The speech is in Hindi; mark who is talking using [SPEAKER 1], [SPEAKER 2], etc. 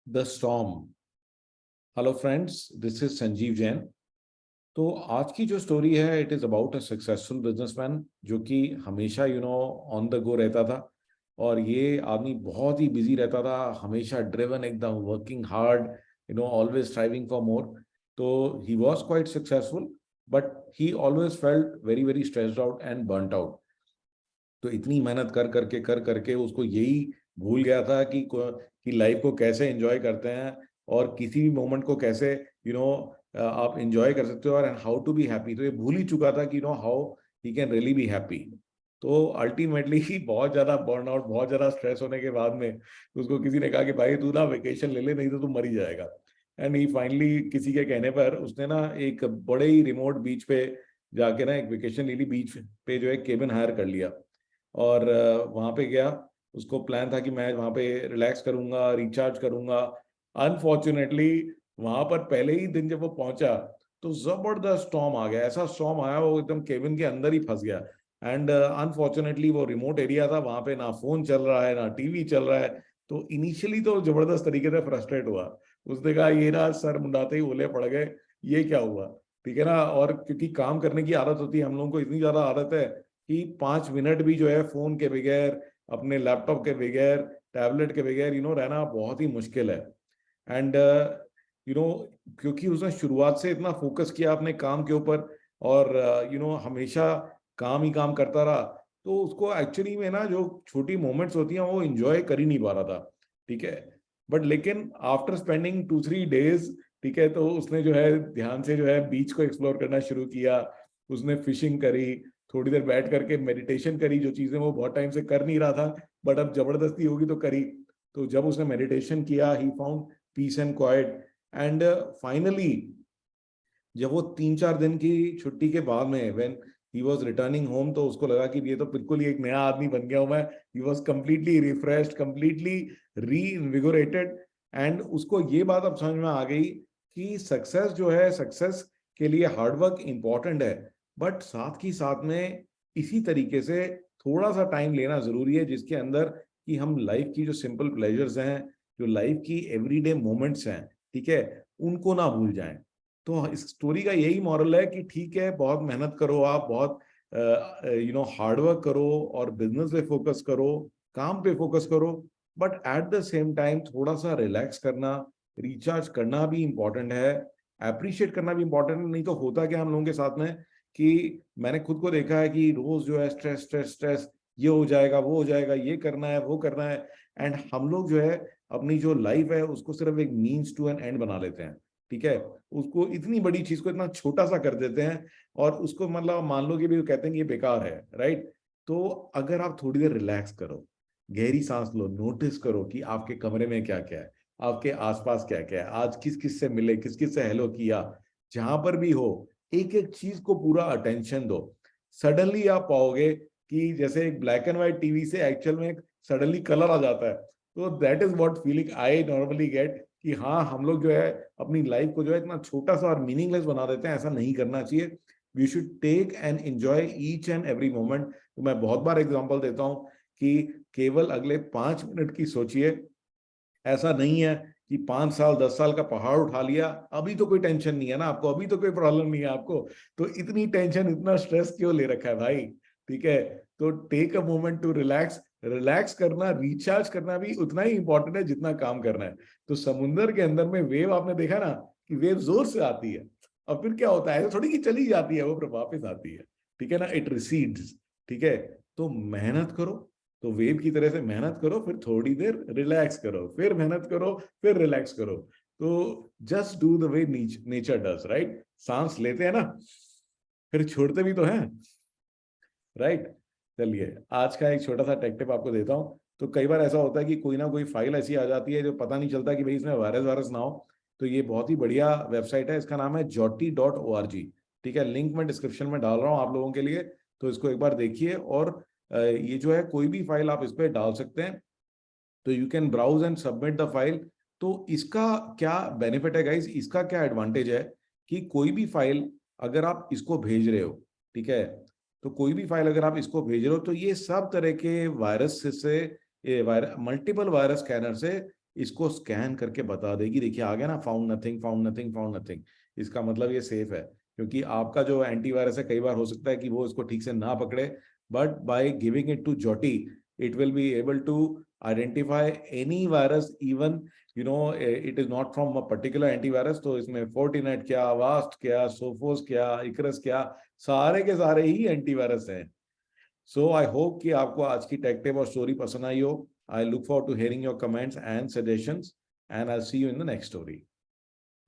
[SPEAKER 1] The storm. Hello friends, this is Sanjeev Jain. तो आज की जो स्टोरी है, it is about a successful businessman जो कि हमेशा ऑन द गो रहता था। और ये आदमी बहुत ही बिजी रहता था, हमेशा ड्रिवन, एकदम working hard, always striving for more. तो he was quite successful, but he always felt very very stressed out and burnt out. तो इतनी मेहनत कर करके उसको यही भूल गया था कि लाइफ को कैसे एंजॉय करते हैं, और किसी भी मोमेंट को कैसे आप एंजॉय कर सकते हो, और हाउ टू बी हैप्पी। तो ये भूल ही चुका था कि how he can really be happy. तो अल्टीमेटली बहुत ज्यादा बर्नआउट, बहुत ज्यादा स्ट्रेस होने के बाद में उसको किसी ने कहा कि भाई तू ना वेकेशन ले ले, नहीं तो तू मर ही जाएगा। एंड ही फाइनली किसी के कहने पर उसने ना एक बड़े ही रिमोट बीच पे जाके ना एक वेकेशन ले ली। बीच पे जो है केबिन हायर कर लिया, और वहां पे गया। उसको प्लान था कि मैं वहां पे रिलैक्स करूंगा, रिचार्ज करूंगा। अनफॉर्चुनेटली वहां पर पहले ही दिन जब वो पहुंचा तो जबरदस्त स्टॉर्म आ गया। ऐसा स्टॉर्म आया, वो एकदम केबिन के अंदर ही फंस गया। एंड अनफॉर्चुनेटली वो रिमोट एरिया था, वहां पे ना फोन चल रहा है ना टीवी चल रहा है। तो इनिशियली तो जबरदस्त तरीके से फ्रस्ट्रेट हुआ। उसने कहा ये ना सर मुंडाते ही ओले पड़ गए, ये क्या हुआ। ठीक है ना। और क्योंकि काम करने की आदत होती है, हम लोगों को इतनी ज्यादा आदत है कि 5 मिनट भी जो है फोन के बगैर, अपने लैपटॉप के बगैर, टैबलेट के बगैर रहना बहुत ही मुश्किल है। एंड यू नो क्योंकि उसने शुरुआत से इतना फोकस किया अपने काम के ऊपर, और हमेशा काम ही काम करता रहा, तो उसको एक्चुअली में ना जो छोटी मोमेंट्स होती हैं वो एंजॉय कर ही नहीं पा रहा था। ठीक है। बट लेकिन आफ्टर स्पेंडिंग 2-3 डेज, ठीक है, तो उसने जो है ध्यान से जो है बीच को एक्सप्लोर करना शुरू किया। उसने फिशिंग करी, थोड़ी देर बैठ करके मेडिटेशन करी, जो चीजें वो बहुत टाइम से कर नहीं रहा था, बट अब जबरदस्ती होगी तो करी। तो जब उसने मेडिटेशन किया, he found peace and quiet. And finally जब वो 3-4 दिन की छुट्टी के बाद में when he was returning home, तो उसको लगा कि ये तो बिल्कुल ही एक नया आदमी बन गया हूं मैं। He was completely refreshed, completely reinvigorated. And उसको ये बात अब समझ में आ गई कि सक्सेस जो है, सक्सेस के लिए हार्डवर्क इंपॉर्टेंट है, बट साथ ही साथ में इसी तरीके से थोड़ा सा टाइम लेना जरूरी है, जिसके अंदर कि हम लाइफ की जो सिंपल प्लेजर्स हैं, जो लाइफ की एवरीडे मोमेंट्स हैं, ठीक है, उनको ना भूल जाएं। तो इस स्टोरी का यही मॉरल है कि ठीक है, बहुत मेहनत करो, आप बहुत हार्डवर्क करो, और बिजनेस पे फोकस करो, काम पे फोकस करो, but at the same time थोड़ा सा रिलैक्स करना, रिचार्ज करना भी इंपॉर्टेंट है, अप्रिशिएट करना भी इंपॉर्टेंट है। नहीं तो होता क्या हम लोगों के साथ में कि मैंने खुद को देखा है कि रोज जो है स्ट्रेस स्ट्रेस स्ट्रेस, ये हो जाएगा वो हो जाएगा, ये करना है वो करना है। एंड हम लोग जो है अपनी जो लाइफ है उसको सिर्फ एक मीन्स टू एन एंड बना लेते हैं। ठीक है। उसको इतनी बड़ी चीज को इतना छोटा सा कर देते हैं, और उसको मतलब मान लो कि भी वो कहते हैं कि ये बेकार है, राइट। तो अगर आप थोड़ी देर रिलैक्स करो, गहरी सांस लो, नोटिस करो कि आपके कमरे में क्या क्या है, आपके आसपास क्या क्या है, आज किस किस से मिले, किस किस से हेलो किया, जहां पर भी हो, एक एक चीज को पूरा अटेंशन दो। सडनली आप पाओगे कि जैसे एक ब्लैक एंड व्हाइट टीवी से एक्चुअल में सडनली कलर आ जाता है। तो that is what feeling I normally get, कि हाँ हम लोग जो है अपनी लाइफ को जो है इतना छोटा सा और मीनिंगलेस बना देते हैं। ऐसा नहीं करना चाहिए। We should take and enjoy each and every moment. तो मैं बहुत बार एग्जांपल देता हूँ कि केवल अगले 5 मिनट की सोचिए। ऐसा नहीं है कि 5 साल 10 साल का पहाड़ उठा लिया, अभी तो कोई टेंशन नहीं है ना आपको, अभी तो कोई प्रॉब्लम नहीं है आपको, तो इतनी टेंशन इतना स्ट्रेस क्यों ले रखा है भाई। ठीक है। तो take a moment to relax. Relax करना, रिचार्ज करना भी उतना ही इंपॉर्टेंट है जितना काम करना है। तो समुंदर के अंदर में वेव आपने देखा ना, कि वेव जोर से आती है, और फिर क्या होता है, ऐसा थोड़ी कि चली जाती है, वो फिर वापस आती है। ठीक है ना, इट रिसीड्स। ठीक है। तो मेहनत करो, तो वेव की तरह से मेहनत करो, फिर थोड़ी देर रिलैक्स करो, फिर मेहनत करो, फिर रिलैक्स करो। तो just do the way nature does, right. सांस लेते हैं ना, फिर छोड़ते भी तो हैं, राइट। चलिए, आज का एक छोटा सा टेक टिप आपको देता हूँ। तो कई बार ऐसा होता है कि कोई ना कोई फाइल ऐसी आ जाती है जो पता नहीं चलता कि भाई इसमें वायरस वायरस ना हो। तो ये बहुत ही बढ़िया वेबसाइट है, इसका नाम है joti.org। ठीक है, लिंक मैं डिस्क्रिप्शन में डाल रहा हूँ आप लोगों के लिए। तो इसको एक बार देखिए, और ये जो है कोई भी फाइल आप इस पर डाल सकते हैं। तो you can browse and submit the file. तो इसका क्या बेनिफिट है गाइस, इसका क्या एडवांटेज है, कि कोई भी फाइल अगर आप इसको भेज रहे हो, ठीक है, तो कोई भी फाइल अगर आप इसको भेज रहे हो, तो ये सब तरह के वायरस से मल्टीपल वायरस स्कैनर से इसको स्कैन करके बता देगी, देखिए आ गया ना, found nothing, found nothing, found nothing. इसका मतलब ये सेफ है, क्योंकि आपका जो एंटीवायरस है कई बार हो सकता है कि वो इसको ठीक से ना पकड़े, but by giving it to जोटी it will be able to identify any virus, even it is not from a particular antivirus। तो इसमें Fortinet क्या, Avast क्या, Sophos क्या, Icarus क्या, सारे के सारे ही एंटीवायरस हैं। सो आई होप कि आपको आज की टेक टिप और स्टोरी पसंद आई हो। I look forward to hearing your comments and suggestions, and I see you in the next story.